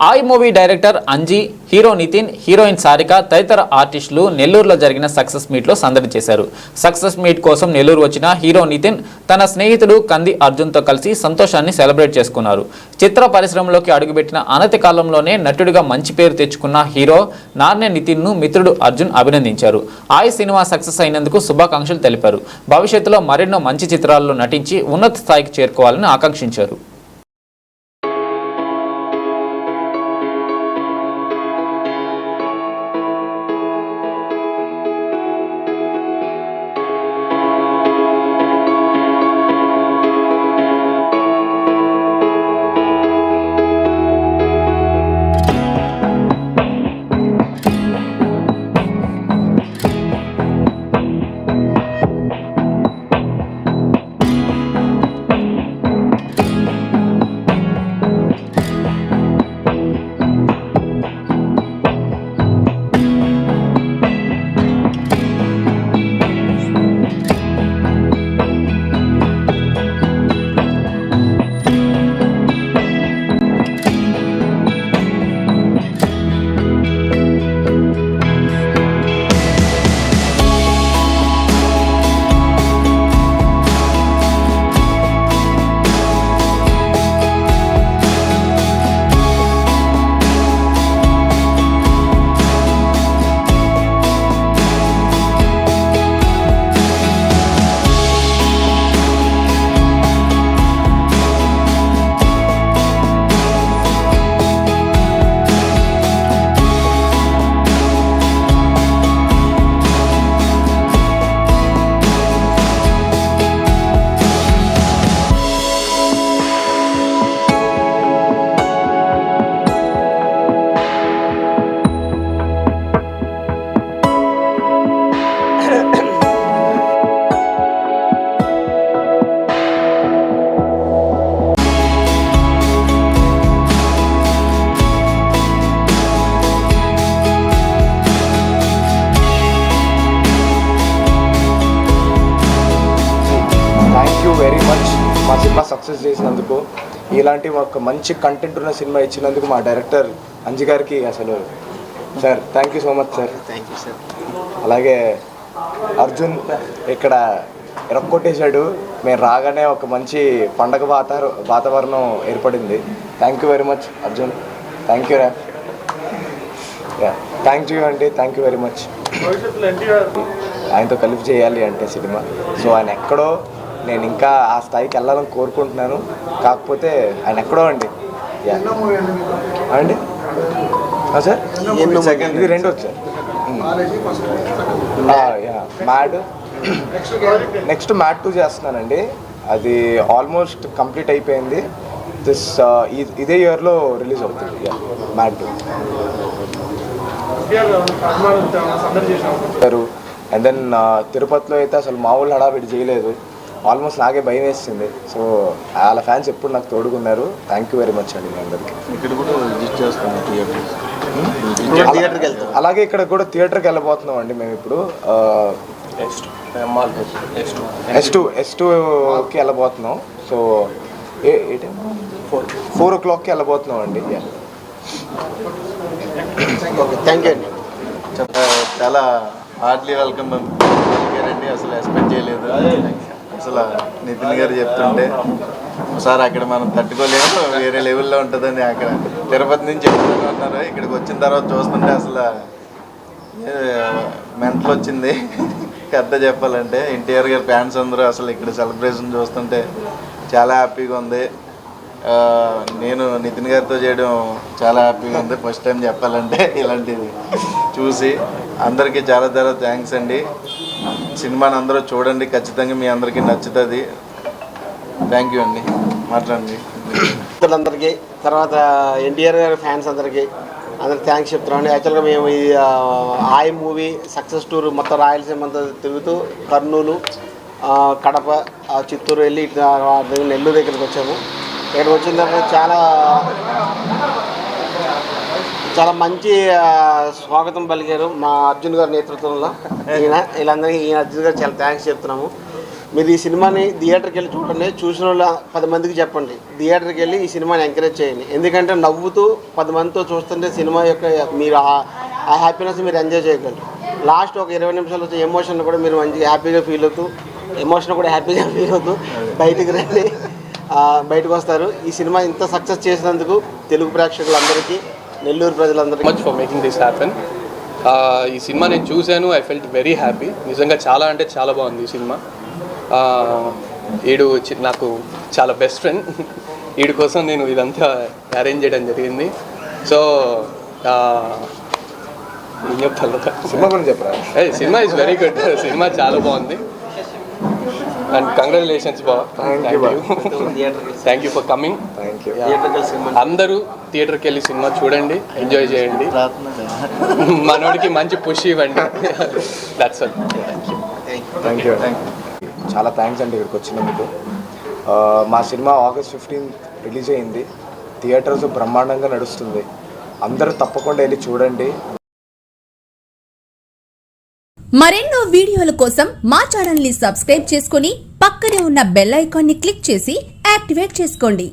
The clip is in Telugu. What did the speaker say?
ఆయ్ movie director Anji, hero Nithin, heroine Sarika తదితర ఆర్టిస్టులు నెల్లూరులో జరిగిన సక్సెస్ మీట్లో సందడి చేశారు. సక్సెస్ మీట్ కోసం నెల్లూరు వచ్చిన హీరో నితిన్ తన స్నేహితుడు కంది అర్జున్తో కలిసి సంతోషాన్ని సెలబ్రేట్ చేసుకున్నారు. చిత్ర పరిశ్రమలోకి అడుగుపెట్టిన అనతి కాలంలోనే నటుడిగా మంచి పేరు తెచ్చుకున్న హీరో నార్నే నితిన్ను మిత్రుడు అర్జున్ అభినందించారు. ఆయ్ సినిమా సక్సెస్ అయినందుకు శుభాకాంక్షలు తెలిపారు. భవిష్యత్తులో మరెన్నో మంచి చిత్రాల్లో నటించి ఉన్నత స్థాయికి చేరుకోవాలని ఆకాంక్షించారు. వెరీ మచ్ మా సినిమా సక్సెస్ చేసినందుకు, ఇలాంటి ఒక మంచి కంటెంట్ ఉన్న సినిమా ఇచ్చినందుకు మా డైరెక్టర్ అంజి గారికి అసలు sir thank you so much sir. Thank you sir. అలాగే అర్జున్ ఇక్కడ ఎరక్కొట్టేశాడు. మేము రాగానే ఒక మంచి పండగ వాతావరణం ఏర్పడింది. Thank you very much Arjun. Thank you రా. థ్యాంక్ యూ అండి. Thank you very much. ఆయనతో కలిపి చేయాలి అంటే సినిమా, సో ఆయన ఎక్కడో, నేను ఇంకా ఆ స్థాయికి వెళ్ళాలని కోరుకుంటున్నాను. కాకపోతే ఆయన ఎక్కడో అండి. అండి సార్ సెకండ్ ఇది రెండు వచ్చారు. మ్యాడ్ నెక్స్ట్ మ్యాడ్ 2 చేస్తున్నానండి. అది ఆల్మోస్ట్ కంప్లీట్ అయిపోయింది. ఇదే ఇయర్లో రిలీజ్ అవుతుంది మ్యాడ్ 2. అండ్ దెన్ తిరుపతిలో అయితే అసలు మామూలు హడావిడి చేయలేదు. ఆల్మోస్ట్ నాకే భయం వేసింది. సో వాళ్ళ ఫ్యాన్స్ ఎప్పుడు నాకు తోడుకున్నారు. థ్యాంక్ యూ వెరీ మచ్ అండి మీ అందరికీ. అలాగే ఇక్కడ కూడా థియేటర్కి వెళ్ళబోతున్నాం అండి మేము ఇప్పుడు. S2కి వెళ్ళబోతున్నాం. సో 4 o'clockకి వెళ్ళబోతున్నాం అండి. థ్యాంక్ యూ అండి. చాలా హార్డ్లీ వెల్కమ్ అండి. అసలు ఎక్స్పెక్ట్ చేయలేదు. అసలు నితిన్ గారు చెప్తుంటే ఒకసారి అక్కడ మనం తట్టుకోలేము, వేరే లెవెల్లో ఉంటుందని అక్కడ తిరుపతి నుంచి చెప్తున్నారు. ఇక్కడికి వచ్చిన తర్వాత చూస్తుంటే అసలు మెంటల్ వచ్చింది. కథ చెప్పాలంటే ఎన్టీఆర్ గారి ఫ్యాన్స్ అందరూ అసలు ఇక్కడ సెలబ్రేషన్ చూస్తుంటే చాలా హ్యాపీగా ఉంది. నేను నితిన్ గారితో చేయడం చాలా హ్యాపీగా ఉంది. ఫస్ట్ టైం చెప్పాలంటే ఇలాంటిది చూసి అందరికీ చాలా చాలా థ్యాంక్స్ అండి. సినిమాని అందరూ చూడండి, ఖచ్చితంగా మీ అందరికీ నచ్చుతుంది. థ్యాంక్ యూ అండి. మాట్లాడండి. అందరికీ, తర్వాత ఎన్టీఆర్ గారి ఫ్యాన్స్ అందరికీ థ్యాంక్స్ చెప్తున్నామండి. యాక్చువల్గా మేము ఈ ఆయ్ మూవీ సక్సెస్ టూర్ మొత్తం రాయలసీమ అంతా తిరుగుతూ కర్నూలు, కడప, చిత్తూరు వెళ్ళి నెల్లూరు దగ్గరికి వచ్చాము. ఇక్కడికి వచ్చిన తర్వాత చాలా మంచి స్వాగతం పలికారు మా అర్జున్ గారి నేతృత్వంలో. ఈయన వీళ్ళందరికీ అర్జున్ గారు చాలా థ్యాంక్స్ చెప్తున్నాము. మీరు ఈ సినిమాని థియేటర్కి వెళ్ళి చూడండి, చూసిన వాళ్ళు 10 మందికి చెప్పండి, థియేటర్కి వెళ్ళి ఈ సినిమాని ఎంకరేజ్ చేయండి. ఎందుకంటే నవ్వుతూ 10 మందితో చూస్తుంటే సినిమా యొక్క మీరు ఆ హ్యాపీనెస్ మీరు ఎంజాయ్ చేయగలరు. లాస్ట్ ఒక 20 నిమిషాలు వచ్చే ఎమోషన్ కూడా మీరు మంచిగా హ్యాపీగా ఫీల్ అవుతూ, ఎమోషన్ కూడా హ్యాపీగా ఫీల్ అవుతూ బయటికి రండి, బయటకు వస్తారు. ఈ సినిమా ఇంత సక్సెస్ చేసినందుకు తెలుగు ప్రేక్షకులందరికీ, నెల్లూరు ప్రజలందరికీ much for making this happen. ఈ సినిమా నేను చూశాను, ఐ ఫెల్ట్ వెరీ హ్యాపీ. నిజంగా చాలా అంటే చాలా బాగుంది ఈ సినిమా. ఈడు నాకు చాలా బెస్ట్ ఫ్రెండ్, వీడి కోసం నేను ఇదంతా అరేంజ్ చేయడం జరిగింది. సో ఏం చెప్తాను, సినిమా గురించి చెప్పరా? Cinema is very good, cinema చాలా బాగుంది. అండ్ కంగ్రాచులేషన్స్ బావ, thank you for coming. Thank you. అందరూ థియేటర్కి వెళ్ళి సినిమా చూడండి, ఎంజాయ్ చేయండి, మనోడికి మంచి పుష్ ఇవ్వండి. That's all. Thank you. చాలా థ్యాంక్స్ అండి ఇక్కడికి వచ్చినందుకు. మా సినిమా August 15 రిలీజ్ అయింది, థియేటర్స్ బ్రహ్మాండంగా నడుస్తుంది. అందరూ తప్పకుండా వెళ్ళి చూడండి. మరెన్నో వీడియోల కోసం మా ఛానల్ ని సబ్స్క్రైబ్ చేసుకుని పక్కనే ఉన్న బెల్ ఐకాన్ ని క్లిక్ చేసి యాక్టివేట్ చేసుకోండి.